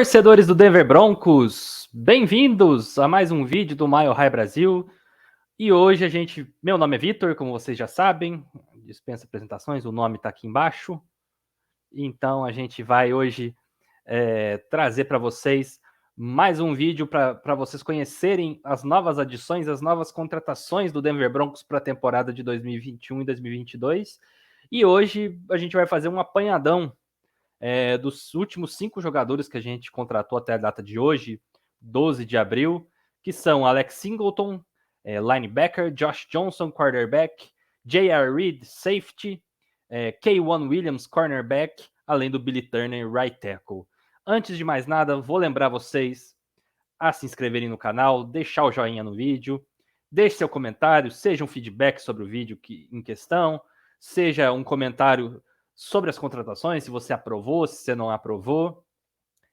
Torcedores do Denver Broncos, bem-vindos a mais um vídeo do Mile High Brasil. E hoje meu nome é Vitor, como vocês já sabem, dispensa apresentações, o nome está aqui embaixo. Então a gente vai hoje trazer para vocês mais um vídeo para vocês conhecerem as novas adições, as novas contratações do Denver Broncos para a temporada de 2021 e 2022. E hoje a gente vai fazer um apanhadão dos últimos 5 jogadores que a gente contratou até a data de hoje, 12 de abril, que são Alex Singleton, linebacker, Josh Johnson, quarterback, J.R. Reed, safety, K1 Williams, cornerback, além do Billy Turner, right tackle. Antes de mais nada, vou lembrar vocês a se inscreverem no canal, deixar o joinha no vídeo, deixe seu comentário, seja um feedback sobre o vídeo em questão, seja um comentário sobre as contratações, se você aprovou, se você não aprovou.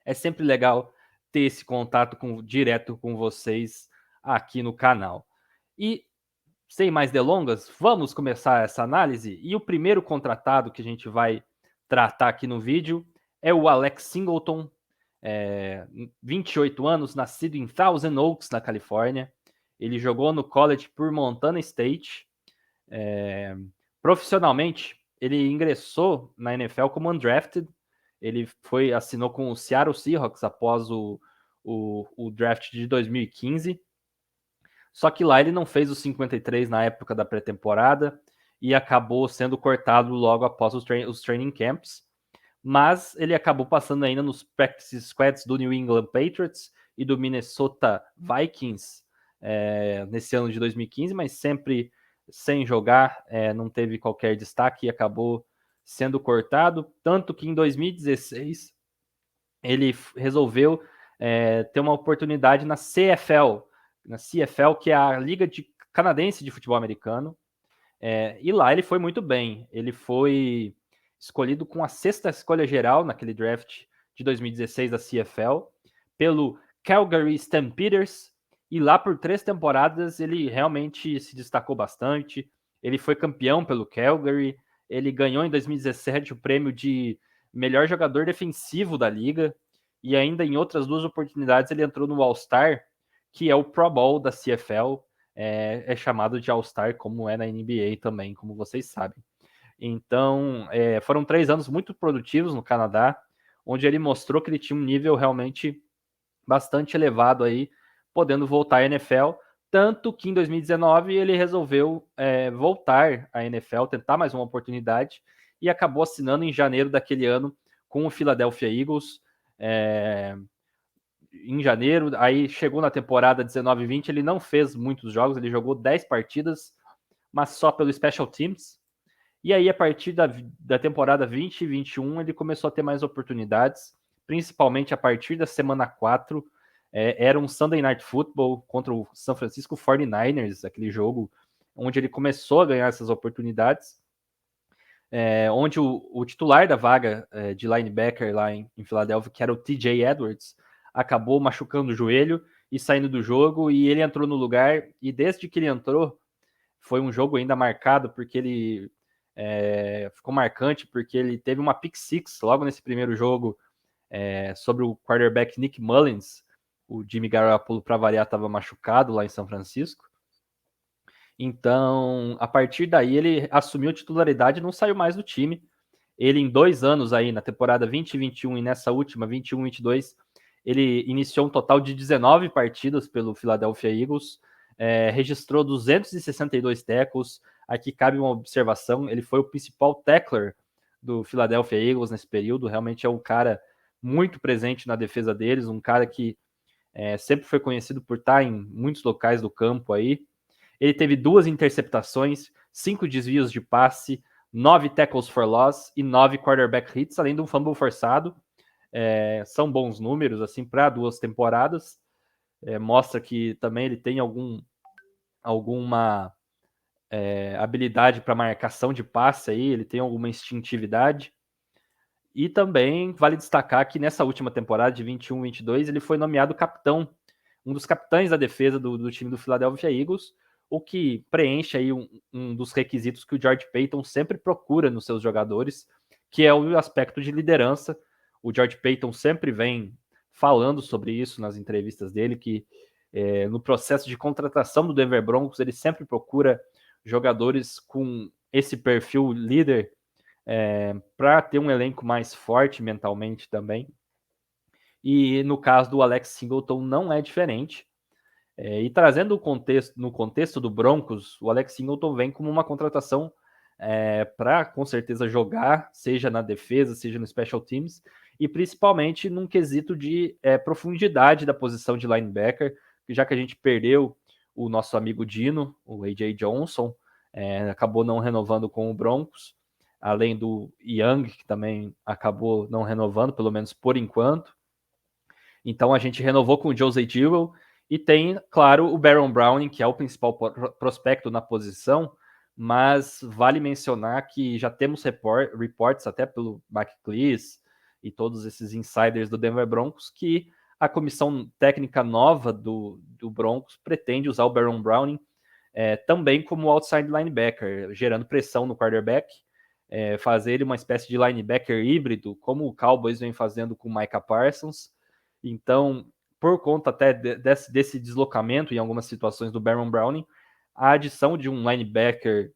É sempre legal ter esse contato direto com vocês aqui no canal. E, sem mais delongas, vamos começar essa análise. E o primeiro contratado que a gente vai tratar aqui no vídeo é o Alex Singleton, 28 anos, nascido em Thousand Oaks, na Califórnia. Ele jogou no college por Montana State. Profissionalmente, ele ingressou na NFL como undrafted. Ele assinou com o Seattle Seahawks após o draft de 2015. Só que lá ele não fez os 53 na época da pré-temporada e acabou sendo cortado logo após os training camps. Mas ele acabou passando ainda nos practice squads do New England Patriots e do Minnesota Vikings nesse ano de 2015, mas sempre sem jogar, não teve qualquer destaque e acabou sendo cortado, tanto que em 2016 ele resolveu ter uma oportunidade na CFL, que é a Liga Canadense de Futebol Americano, e lá ele foi muito bem. Ele foi escolhido com a 6ª escolha geral naquele draft de 2016 da CFL, pelo Calgary Stampeders, e lá por 3 temporadas ele realmente se destacou bastante. Ele foi campeão pelo Calgary, ele ganhou em 2017 o prêmio de melhor jogador defensivo da liga, e ainda em outras 2 oportunidades ele entrou no All-Star, que é o Pro Bowl da CFL, é chamado de All-Star, como é na NBA também, como vocês sabem. Então, foram 3 anos muito produtivos no Canadá, onde ele mostrou que ele tinha um nível realmente bastante elevado aí, podendo voltar à NFL, tanto que em 2019 ele resolveu voltar à NFL, tentar mais uma oportunidade, e acabou assinando em janeiro daquele ano com o Philadelphia Eagles. Em janeiro, aí chegou na temporada 19-20, ele não fez muitos jogos, ele jogou 10 partidas, mas só pelo Special Teams. E aí, a partir da temporada 20 e 21, ele começou a ter mais oportunidades, principalmente a partir da semana 4. Era um Sunday Night Football contra o San Francisco 49ers, aquele jogo onde ele começou a ganhar essas oportunidades, onde o titular da vaga de linebacker lá em Filadélfia, que era o TJ Edwards, acabou machucando o joelho e saindo do jogo, e ele entrou no lugar, e desde que ele entrou, foi um jogo ainda marcado, porque ele ficou marcante, porque ele teve uma pick six logo nesse primeiro jogo sobre o quarterback Nick Mullins. O Jimmy Garoppolo, para variar, estava machucado lá em São Francisco. Então, a partir daí, ele assumiu titularidade e não saiu mais do time. Ele, em 2 anos aí, na temporada 20 e 21 e nessa última, 21 e 22, ele iniciou um total de 19 partidas pelo Philadelphia Eagles, registrou 262 tackles. Aqui cabe uma observação, ele foi o principal tackler do Philadelphia Eagles nesse período, realmente é um cara muito presente na defesa deles, um cara que sempre foi conhecido por estar em muitos locais do campo aí. Ele teve 2 interceptações, 5 desvios de passe, 9 tackles for loss e 9 quarterback hits, além de um fumble forçado. São bons números assim para 2 temporadas. Mostra que também ele tem alguma habilidade para marcação de passe aí, ele tem alguma instintividade. E também vale destacar que nessa última temporada de 21-22 ele foi nomeado capitão, um dos capitães da defesa do time do Philadelphia Eagles, o que preenche aí um dos requisitos que o George Paton sempre procura nos seus jogadores, que é o aspecto de liderança. O George Paton sempre vem falando sobre isso nas entrevistas dele, que no processo de contratação do Denver Broncos, ele sempre procura jogadores com esse perfil líder para ter um elenco mais forte mentalmente também. E no caso do Alex Singleton não é diferente. E trazendo no contexto do Broncos, o Alex Singleton vem como uma contratação para, com certeza, jogar, seja na defesa, seja no special teams, e principalmente num quesito de profundidade da posição de linebacker, já que a gente perdeu o nosso amigo Dino, o A.J. Johnson, acabou não renovando com o Broncos, além do Young, que também acabou não renovando, pelo menos por enquanto. Então a gente renovou com o Josey Jewell e tem, claro, o Baron Browning, que é o principal prospecto na posição, mas vale mencionar que já temos reports até pelo Mike Cleese e todos esses insiders do Denver Broncos que a comissão técnica nova do Broncos pretende usar o Baron Browning também como outside linebacker, gerando pressão no quarterback, fazer ele uma espécie de linebacker híbrido, como o Cowboys vem fazendo com o Micah Parsons. Então, por conta até desse deslocamento em algumas situações do Baron Browning, a adição de um linebacker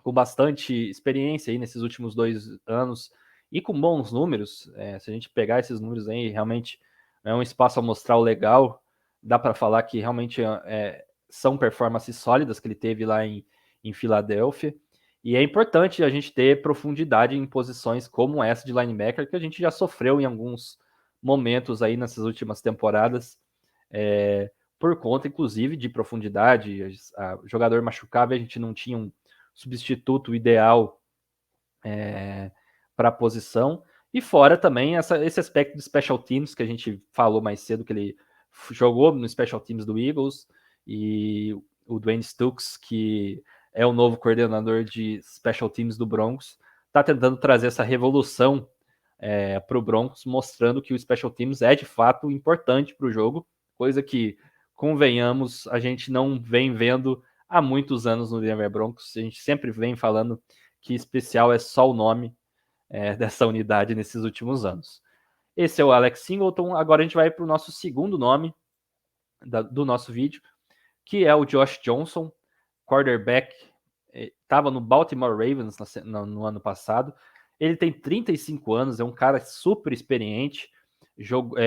com bastante experiência aí nesses últimos 2 anos e com bons números, se a gente pegar esses números aí, realmente é um espaço amostral legal, dá para falar que realmente são performances sólidas que ele teve lá em Filadélfia, e é importante a gente ter profundidade em posições como essa de linebacker, que a gente já sofreu em alguns momentos aí nessas últimas temporadas, por conta, inclusive, de profundidade. Jogador machucável, a gente não tinha um substituto ideal para a posição. E fora também esse aspecto de special teams, que a gente falou mais cedo, que ele jogou no special teams do Eagles, e o Dwayne Stukes, que é o novo coordenador de special teams do Broncos, está tentando trazer essa revolução para o Broncos, mostrando que o special teams é de fato importante para o jogo, coisa que, convenhamos, a gente não vem vendo há muitos anos no Denver Broncos. A gente sempre vem falando que especial é só o nome dessa unidade nesses últimos anos. Esse é o Alex Singleton. Agora a gente vai para o nosso segundo nome do nosso vídeo, que é o Josh Johnson, quarterback. Estava no Baltimore Ravens no ano passado. Ele tem 35 anos, é um cara super experiente.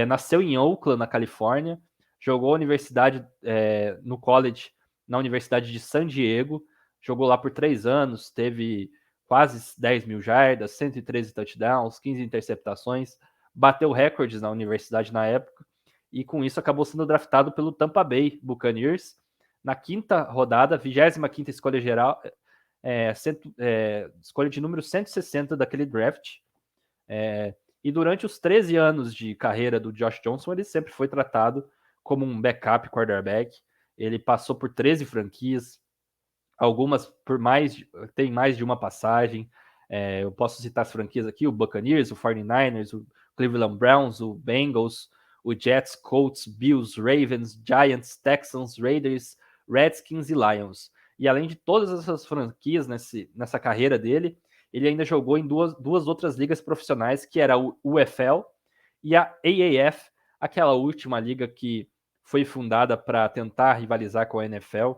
Nasceu em Oakland, na Califórnia. Jogou a universidade no college, na Universidade de San Diego. Jogou lá por 3 anos, teve quase 10 mil jardas, 113 touchdowns, 15 interceptações. Bateu recordes na universidade na época. E com isso acabou sendo draftado pelo Tampa Bay Buccaneers na 5ª rodada, 25ª escolha geral, escolha de número 160 daquele draft. E durante os 13 anos de carreira do Josh Johnson, ele sempre foi tratado como um backup quarterback. Ele passou por 13 franquias, algumas tem mais de uma passagem. Eu posso citar as franquias aqui: o Buccaneers, o 49ers, o Cleveland Browns, o Bengals, o Jets, Colts, Bills, Ravens, Giants, Texans, Raiders, Redskins e Lions. E além de todas essas franquias nessa carreira dele, ele ainda jogou em duas outras ligas profissionais, que era o UFL e a AAF, aquela última liga que foi fundada para tentar rivalizar com a NFL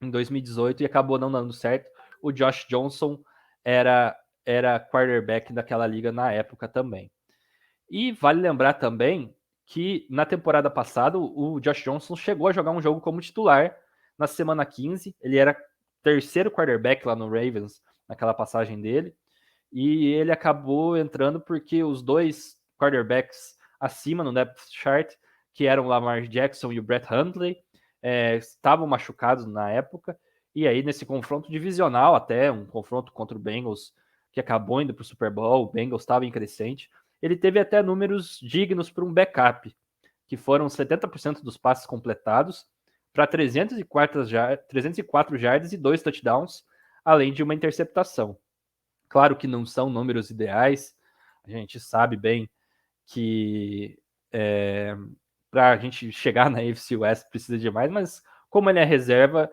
em 2018 e acabou não dando certo. O Josh Johnson era quarterback daquela liga na época também. E vale lembrar também que na temporada passada o Josh Johnson chegou a jogar um jogo como titular na semana 15. Ele era terceiro quarterback lá no Ravens naquela passagem dele. E ele acabou entrando porque os dois quarterbacks acima no depth chart, que eram o Lamar Jackson e o Brett Hundley, estavam machucados na época. E aí, nesse confronto divisional, até um confronto contra o Bengals, que acabou indo para o Super Bowl, o Bengals estava em crescente, ele teve até números dignos para um backup, que foram 70% dos passes completados para 304 jardas e 2 touchdowns, além de uma interceptação. Claro que não são números ideais, a gente sabe bem que para a gente chegar na AFC West precisa de mais, mas como ele é reserva,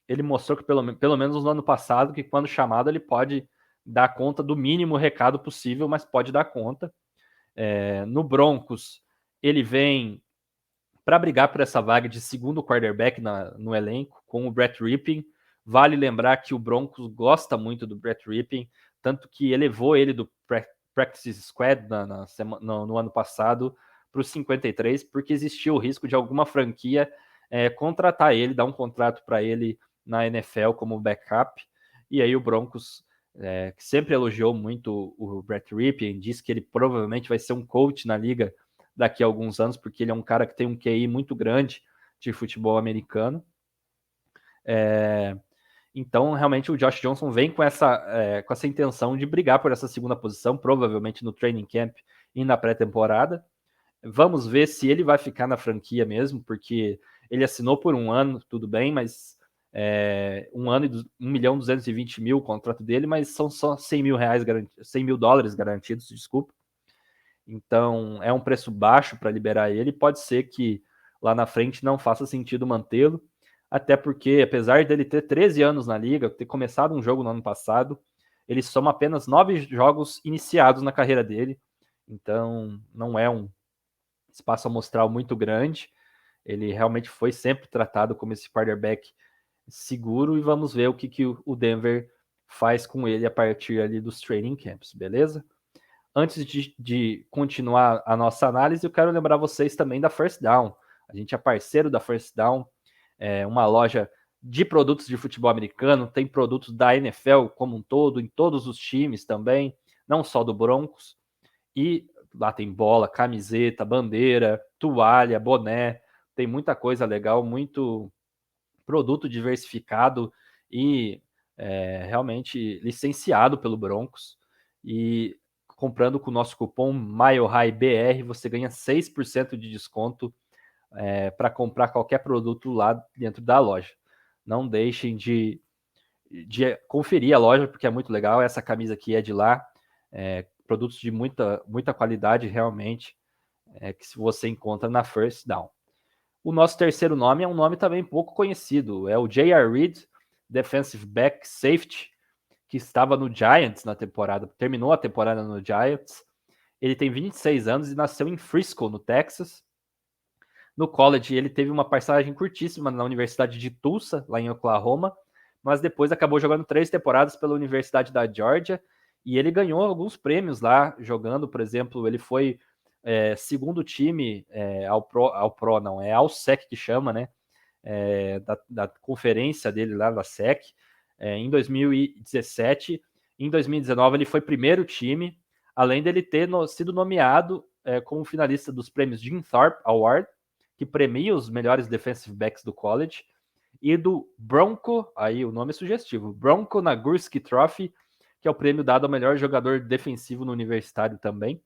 ele mostrou que pelo menos no ano passado, que quando chamado ele pode dar conta do mínimo recado possível, mas pode dar conta. No Broncos, ele vem para brigar por essa vaga de segundo quarterback no elenco, com o Brett Rypien. Vale lembrar que o Broncos gosta muito do Brett Rypien, tanto que elevou ele do Practice Squad no ano passado para os 53, porque existia o risco de alguma franquia contratar ele, dar um contrato para ele na NFL como backup. E aí o Broncos, que sempre elogiou muito o Brett Rypien, disse que ele provavelmente vai ser um coach na liga daqui a alguns anos, porque ele é um cara que tem um QI muito grande de futebol americano. Então, realmente, o Josh Johnson vem com essa intenção de brigar por essa segunda posição, provavelmente no training camp e na pré-temporada. Vamos ver se ele vai ficar na franquia mesmo, porque ele assinou por um ano, tudo bem, mas um ano e $1.220.000 o contrato dele, mas são só $100 mil garantidos, desculpa. Então, é um preço baixo para liberar ele. Pode ser que lá na frente não faça sentido mantê-lo, até porque, apesar dele ter 13 anos na liga, ter começado um jogo no ano passado, ele soma apenas 9 jogos iniciados na carreira dele. Então, não é um espaço amostral muito grande. Ele realmente foi sempre tratado como esse quarterback seguro, e vamos ver o que o Denver faz com ele a partir ali dos training camps, beleza? Antes de continuar a nossa análise, eu quero lembrar vocês também da First Down. A gente é parceiro da First Down, uma loja de produtos de futebol americano, tem produtos da NFL como um todo, em todos os times também, não só do Broncos. E lá tem bola, camiseta, bandeira, toalha, boné, tem muita coisa legal, muito produto diversificado e realmente licenciado pelo Broncos. E comprando com o nosso cupom MileHighBR, você ganha 6% de desconto para comprar qualquer produto lá dentro da loja. Não deixem de conferir a loja, porque é muito legal. Essa camisa aqui é de lá, produtos de muita qualidade realmente, que se você encontra na First Down. O nosso terceiro nome é um nome também pouco conhecido, é o J.R. Reed, defensive back safety, que estava no Giants na temporada, terminou a temporada no Giants. Ele tem 26 anos e nasceu em Frisco, no Texas. No college, ele teve uma passagem curtíssima na Universidade de Tulsa, lá em Oklahoma, mas depois acabou jogando 3 temporadas pela Universidade da Georgia, e ele ganhou alguns prêmios lá jogando. Por exemplo, ele foi segundo time ao SEC que chama, né? Da conferência dele lá da SEC, em 2017. Em 2019 ele foi primeiro time, além dele ter sido nomeado como finalista dos prêmios Jim Thorpe Award, que premia os melhores defensive backs do college, e do Bronco, aí o nome é sugestivo, Bronco Nagurski Trophy, que é o prêmio dado ao melhor jogador defensivo no universitário também.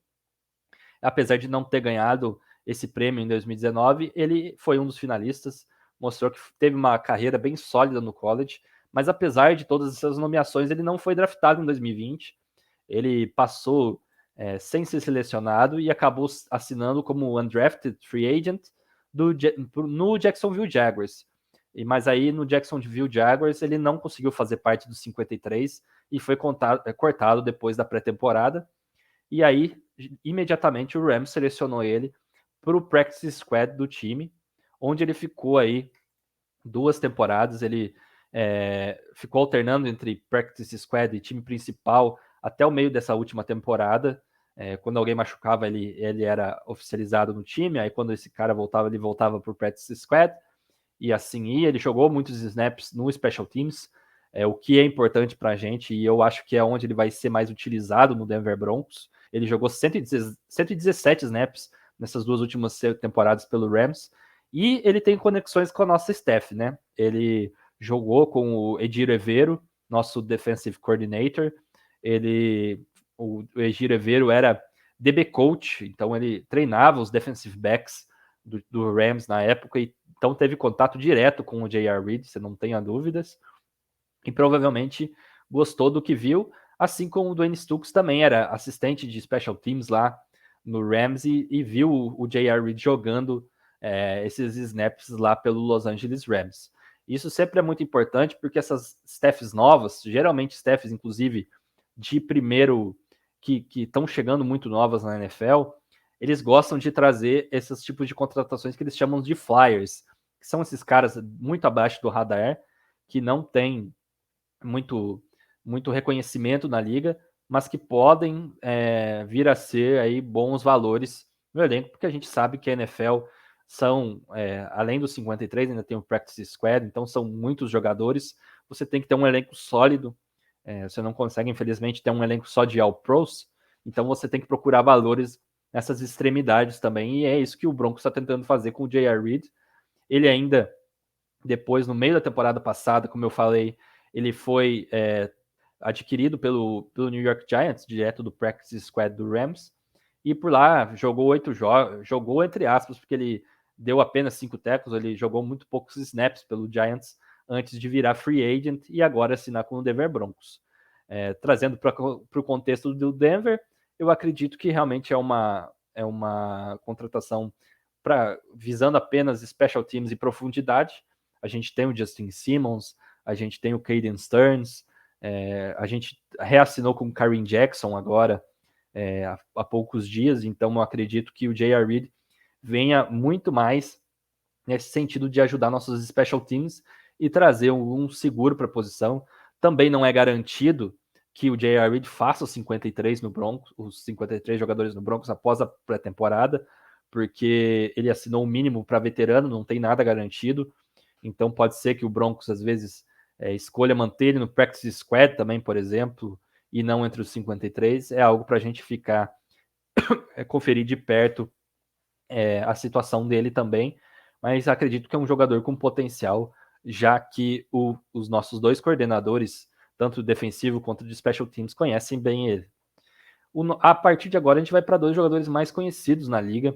Apesar de não ter ganhado esse prêmio em 2019, ele foi um dos finalistas, mostrou que teve uma carreira bem sólida no college, mas apesar de todas essas nomeações, ele não foi draftado em 2020. Ele passou sem ser selecionado e acabou assinando como undrafted free agent no Jacksonville Jaguars. Mas aí no Jacksonville Jaguars ele não conseguiu fazer parte dos 53 e foi cortado depois da pré-temporada. E aí, imediatamente, o Rams selecionou ele para o practice squad do time, onde ele ficou aí 2 temporadas. Ele ficou alternando entre practice squad e time principal até o meio dessa última temporada. Quando alguém machucava, ele era oficializado no time. Aí quando esse cara voltava, ele voltava para o practice squad. E assim ia. Ele jogou muitos snaps no Special Teams, o que é importante para a gente, e eu acho que é onde ele vai ser mais utilizado no Denver Broncos. Ele jogou 117 snaps nessas 2 últimas temporadas pelo Rams, e ele tem conexões com a nossa staff, né? Ele jogou com o Edir Evero, nosso defensive coordinator. O Edir Evero era DB coach, então ele treinava os defensive backs do Rams na época, e então teve contato direto com o J.R. Reed, você não tenha dúvidas, e provavelmente gostou do que viu, assim como o Dwayne Stooks também era assistente de special teams lá no Rams e viu o J.R. Reed jogando esses snaps lá pelo Los Angeles Rams. Isso sempre é muito importante, porque essas staffs novas, geralmente staffs inclusive de primeiro, que estão chegando muito novas na NFL, eles gostam de trazer esses tipos de contratações que eles chamam de flyers, que são esses caras muito abaixo do radar, que não têm muito reconhecimento na liga, mas que podem vir a ser aí bons valores no elenco, porque a gente sabe que a NFL são, além dos 53, ainda tem o Practice Squad, então são muitos jogadores, você tem que ter um elenco sólido, você não consegue, infelizmente, ter um elenco só de All-Pros, então você tem que procurar valores nessas extremidades também, e é isso que o Broncos está tentando fazer com o J.R. Reed. Ele ainda, depois, no meio da temporada passada, como eu falei, ele foi adquirido pelo New York Giants, direto do Practice Squad do Rams, e por lá jogou 8 jogos, jogou entre aspas, porque ele deu apenas 5 tackles, ele jogou muito poucos snaps pelo Giants antes de virar free agent e agora assinar com o Denver Broncos. Trazendo para o contexto do Denver, eu acredito que realmente é uma contratação visando apenas special teams e profundidade. A gente tem o Justin Simmons, a gente tem o Caden Stearns, a gente reassinou com o Kareem Jackson agora, há poucos dias, então eu acredito que o J.R. Reed venha muito mais nesse sentido de ajudar nossos special teams e trazer um seguro para a posição. Também não é garantido que o J.R. Reed faça os 53 no Broncos, os 53 jogadores no Broncos após a pré-temporada, porque ele assinou o mínimo para veterano, não tem nada garantido. Então pode ser que o Broncos às vezes escolha manter ele no practice squad também, por exemplo, e não entre os 53. É algo para a gente ficar conferir de perto a situação dele também, mas acredito que é um jogador com potencial, já que os nossos dois coordenadores, tanto defensivo quanto de special teams, conhecem bem ele. A partir de agora, a gente vai para dois jogadores mais conhecidos na liga,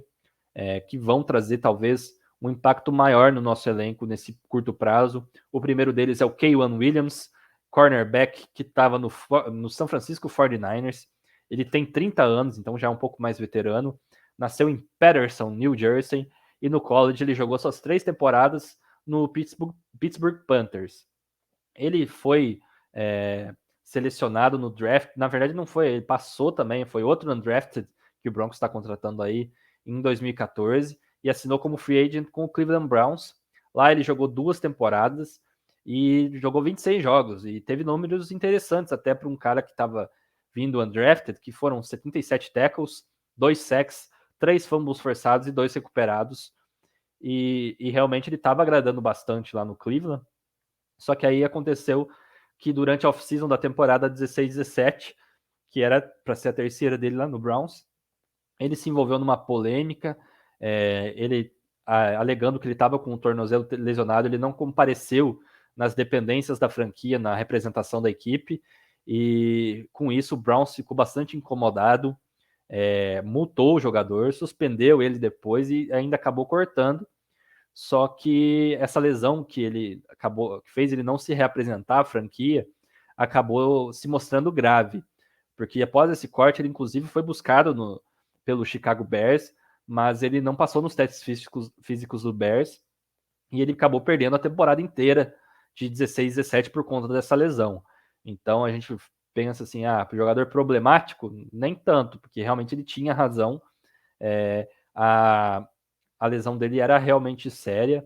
que vão trazer talvez um impacto maior no nosso elenco nesse curto prazo. O primeiro deles é o K'Waun Williams, cornerback que estava no San Francisco 49ers. Ele tem 30 anos, então já é um pouco mais veterano. Nasceu em Paterson, New Jersey, e no college ele jogou suas 3 temporadas no Pittsburgh Panthers. Ele foi selecionado no draft, na verdade não foi, ele passou também, foi outro undrafted que o Broncos está contratando aí em 2014 e assinou como free agent com o Cleveland Browns. Lá ele jogou 2 temporadas e jogou 26 jogos e teve números interessantes até para um cara que estava vindo undrafted, que foram 77 tackles, 2 sacks, 3 fumbles forçados e 2 recuperados. E realmente ele estava agradando bastante lá no Cleveland. Só que aí aconteceu que durante a off-season da temporada 16-17, que era para ser a terceira dele lá no Browns, ele se envolveu numa polêmica, ele alegando que ele estava com o tornozelo lesionado, ele não compareceu nas dependências da franquia, na representação da equipe, e com isso o Browns ficou bastante incomodado, multou o jogador, suspendeu ele depois e ainda acabou cortando. Só que essa lesão que fez ele não se reapresentar à franquia, acabou se mostrando grave, porque após esse corte ele inclusive foi buscado pelo Chicago Bears, mas ele não passou nos testes físicos do Bears e ele acabou perdendo a temporada inteira de 16-17 por conta dessa lesão. Então a gente pensa assim, jogador problemático? Nem tanto, porque realmente ele tinha razão. A lesão dele era realmente séria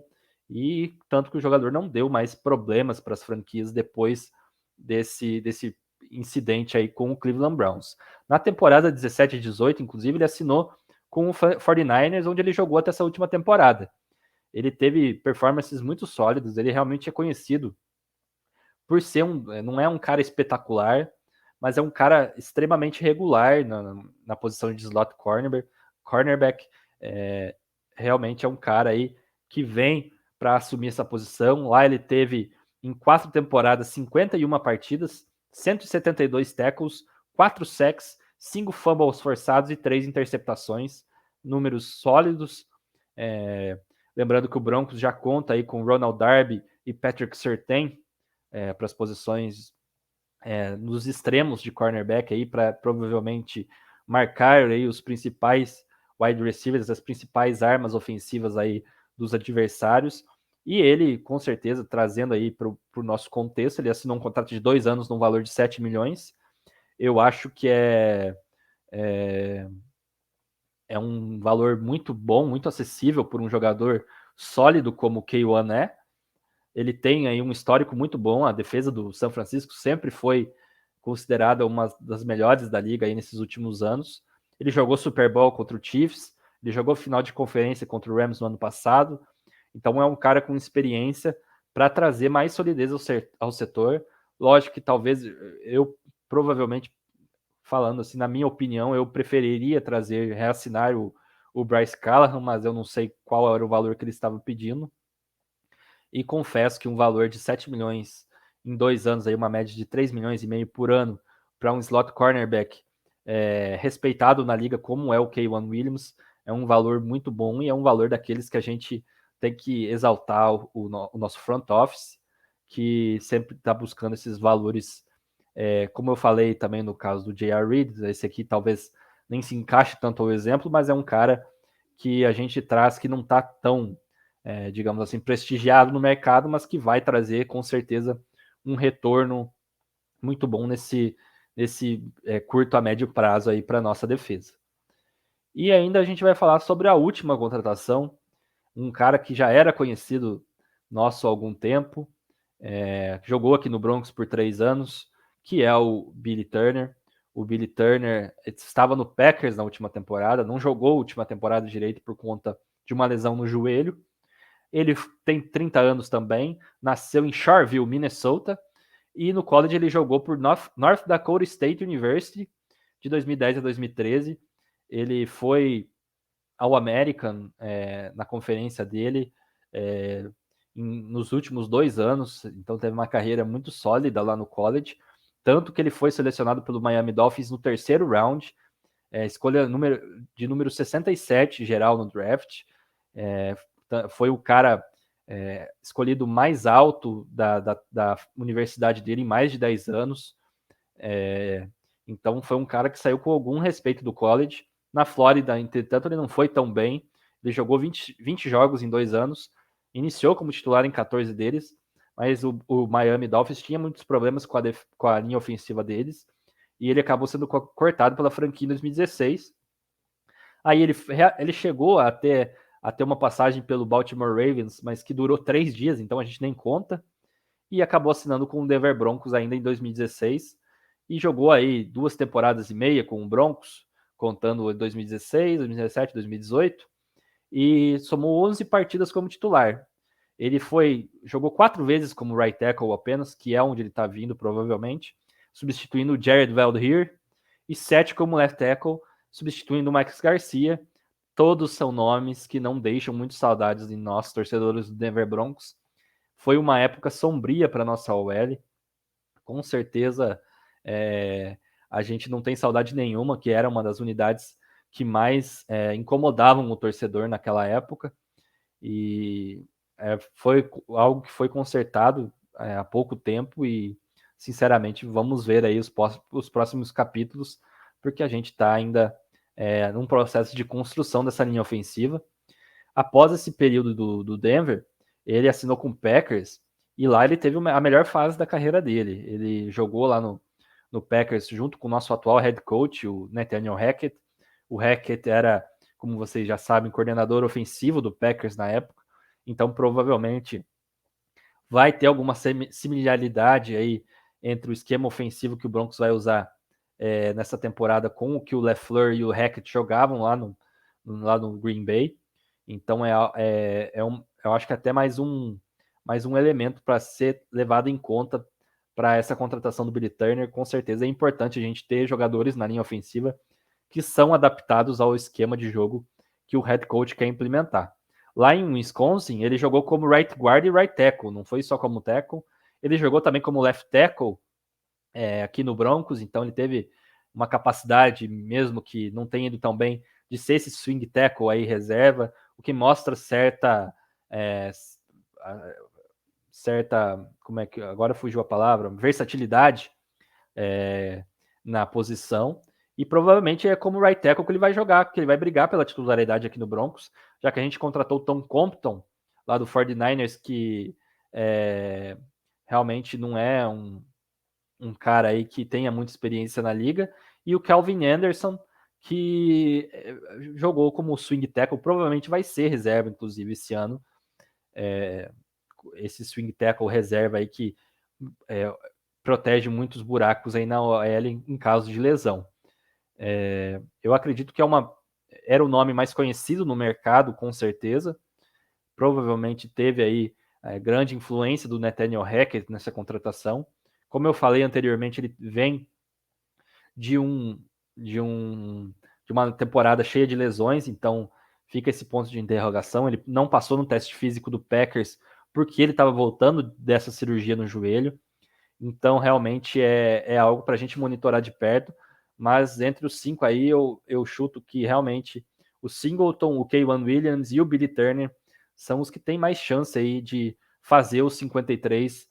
e tanto que o jogador não deu mais problemas para as franquias depois desse incidente aí com o Cleveland Browns. Na temporada 17 e 18, inclusive, ele assinou com o 49ers, onde ele jogou até essa última temporada. Ele teve performances muito sólidas, ele realmente é conhecido por ser não é um cara espetacular, mas é um cara extremamente regular na posição de slot cornerback. Realmente é um cara aí que vem para assumir essa posição. Lá ele teve em 4 temporadas 51 partidas, 172 tackles, 4 sacks, 5 fumbles forçados e 3 interceptações, números sólidos. Lembrando que o Broncos já conta aí com Ronald Darby e Patrick Surtain para as posições nos extremos de cornerback aí para provavelmente marcar aí os principais wide receivers, as principais armas ofensivas aí dos adversários. E ele, com certeza, trazendo aí para o nosso contexto, ele assinou um contrato de 2 anos no valor de 7 milhões. Eu acho que é é um valor muito bom, muito acessível por um jogador sólido como o K1 é. Ele tem aí um histórico muito bom, a defesa do São Francisco sempre foi considerada uma das melhores da liga aí nesses últimos anos. Ele jogou Super Bowl contra o Chiefs, ele jogou final de conferência contra o Rams no ano passado, então é um cara com experiência para trazer mais solidez ao setor. Lógico que talvez eu provavelmente falando assim, na minha opinião, eu preferiria reassinar o Bryce Callahan, mas eu não sei qual era o valor que ele estava pedindo. E confesso que um valor de 7 milhões em 2 anos, aí uma média de 3 milhões e meio por ano, para um slot cornerback respeitado na liga, como é o K1 Williams, é um valor muito bom e é um valor daqueles que a gente tem que exaltar o nosso front office, que sempre está buscando esses valores. Como eu falei também no caso do J.R. Reed, esse aqui talvez nem se encaixe tanto ao exemplo, mas é um cara que a gente traz que não está tão, digamos assim, prestigiado no mercado, mas que vai trazer com certeza um retorno muito bom nesse curto a médio prazo aí para nossa defesa. E ainda a gente vai falar sobre a última contratação, um cara que já era conhecido nosso há algum tempo, jogou aqui no Broncos por 3 anos, que é o Billy Turner. O Billy Turner estava no Packers na última temporada, não jogou a última temporada direito por conta de uma lesão no joelho. Ele tem 30 anos também, nasceu em Shoreville, Minnesota, e no college ele jogou por North Dakota State University de 2010 a 2013. Ele foi ao American na conferência dele nos últimos 2 anos, então teve uma carreira muito sólida lá no college, tanto que ele foi selecionado pelo Miami Dolphins no 3º round, escolha de número 67 geral no draft, foi o cara escolhido mais alto da universidade dele em mais de 10 anos, então foi um cara que saiu com algum respeito do college. Na Flórida, entretanto, ele não foi tão bem, ele jogou 20 jogos em 2 anos, iniciou como titular em 14 deles, mas o Miami Dolphins tinha muitos problemas com a linha ofensiva deles, e ele acabou sendo cortado pela franquia em 2016. Aí ele chegou a ter uma passagem pelo Baltimore Ravens, mas que durou 3 dias, então a gente nem conta, e acabou assinando com o Denver Broncos ainda em 2016, e jogou aí 2 temporadas e meia com o Broncos, contando 2016, 2017, 2018, e somou 11 partidas como titular. Ele jogou 4 vezes como right tackle apenas, que é onde ele está vindo provavelmente, substituindo o Jared Veldheer, e 7 como left tackle, substituindo o Max Garcia. Todos são nomes que não deixam muito saudades de nós, torcedores do Denver Broncos. Foi uma época sombria para nossa OL. Com certeza a gente não tem saudade nenhuma, que era uma das unidades que mais incomodavam o torcedor naquela época. E foi algo que foi consertado há pouco tempo e, sinceramente, vamos ver aí os próximos capítulos, porque a gente está ainda num processo de construção dessa linha ofensiva. Após esse período do Denver, ele assinou com o Packers e lá ele teve a melhor fase da carreira dele. Ele jogou lá no Packers junto com o nosso atual head coach, o Nathaniel Hackett. O Hackett era, como vocês já sabem, coordenador ofensivo do Packers na época, então provavelmente vai ter alguma similaridade aí entre o esquema ofensivo que o Broncos vai usar nessa temporada com o que o LaFleur e o Hackett jogavam lá no Green Bay. Então eu acho que até mais um elemento para ser levado em conta para essa contratação do Billy Turner. Com certeza é importante a gente ter jogadores na linha ofensiva que são adaptados ao esquema de jogo que o head coach quer implementar. Lá em Wisconsin, ele jogou como right guard e right tackle, não foi só como tackle. Ele jogou também como left tackle aqui no Broncos, então ele teve uma capacidade, mesmo que não tenha ido tão bem, de ser esse swing tackle aí reserva, o que mostra certa, como é que agora fugiu a palavra, versatilidade na posição. E provavelmente é como right tackle que ele vai jogar, que ele vai brigar pela titularidade aqui no Broncos, já que a gente contratou o Tom Compton, lá do 49ers, que realmente não é um cara aí que tenha muita experiência na liga, e o Calvin Anderson, que jogou como swing tackle, provavelmente vai ser reserva, inclusive, esse ano. Esse swing tackle reserva aí que protege muitos buracos aí na OL em caso de lesão. Eu acredito que era o nome mais conhecido no mercado, com certeza. Provavelmente teve aí grande influência do Nathaniel Hackett nessa contratação. Como eu falei anteriormente, ele vem de uma temporada cheia de lesões, então fica esse ponto de interrogação. Ele não passou no teste físico do Packers porque ele estava voltando dessa cirurgia no joelho. Então, realmente é algo para a gente monitorar de perto. Mas entre os 5 aí, eu chuto que realmente o Singleton, o K'Wan Williams e o Billy Turner são os que têm mais chance aí de fazer os 53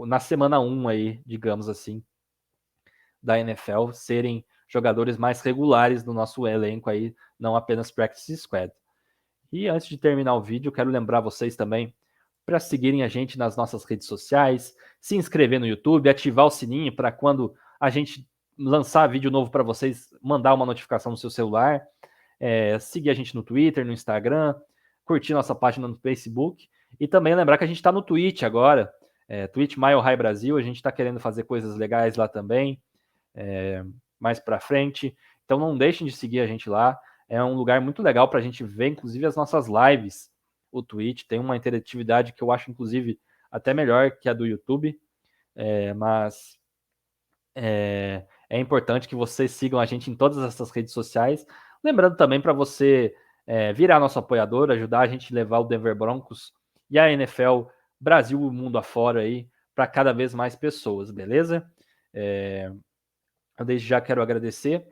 na semana 1 aí, digamos assim, da NFL, serem jogadores mais regulares no nosso elenco aí, não apenas practice squad. E antes de terminar o vídeo, quero lembrar vocês também para seguirem a gente nas nossas redes sociais, se inscrever no YouTube, ativar o sininho para quando a gente lançar vídeo novo para vocês, mandar uma notificação no seu celular, seguir a gente no Twitter, no Instagram, curtir nossa página no Facebook e também lembrar que a gente está no Twitch agora, Twitch Mile High Brasil, a gente está querendo fazer coisas legais lá também, mais para frente, então não deixem de seguir a gente lá, é um lugar muito legal para a gente ver, inclusive, as nossas lives. O Twitch tem uma interatividade que eu acho, inclusive, até melhor que a do YouTube, mas é importante que vocês sigam a gente em todas essas redes sociais. Lembrando também para você virar nosso apoiador, ajudar a gente a levar o Denver Broncos e a NFL Brasil e mundo afora aí para cada vez mais pessoas, beleza? Eu desde já quero agradecer.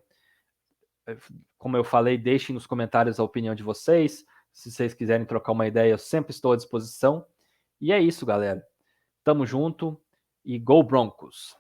Como eu falei, deixem nos comentários a opinião de vocês. Se vocês quiserem trocar uma ideia, eu sempre estou à disposição. E é isso, galera. Tamo junto e Go Broncos!